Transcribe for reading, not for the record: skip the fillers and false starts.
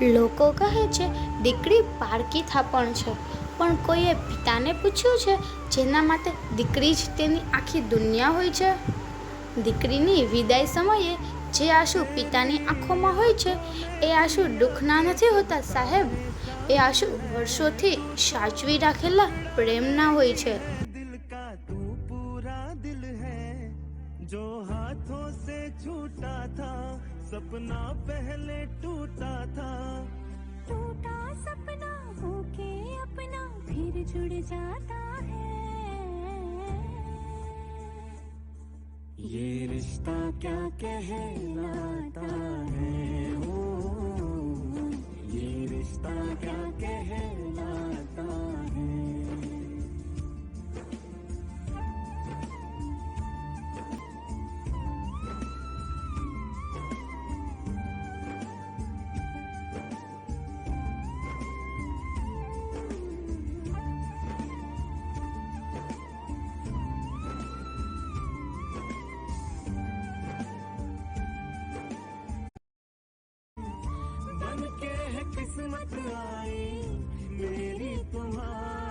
લોકો કહે છે દીકરી પારકી થાપણ છે, પણ કોઈએ પિતાને પૂછ્યું છે જેના માટે દીકરી જ તેની આખી દુનિયા હોય છે? દીકરીની વિદાય સમયે જે આંસુ પિતાની આંખોમાં હોય છે એ આંસુ દુઃખના નથી હોતા સાહેબ, એ આંસુ વર્ષોથી સાચવી રાખેલા પ્રેમના હોય છે। दिल का तू पूरा दिल है जो हाथों से छूटा था, सपना पहले टूटा था, टूटा सपना होके अपना फिर जुड़ जाता है। ये रिश्ता क्या कहलाता है, ओ ये रिश्ता क्या कहलाता है। बन के है किस्मत आई मेरी तुम्हारी,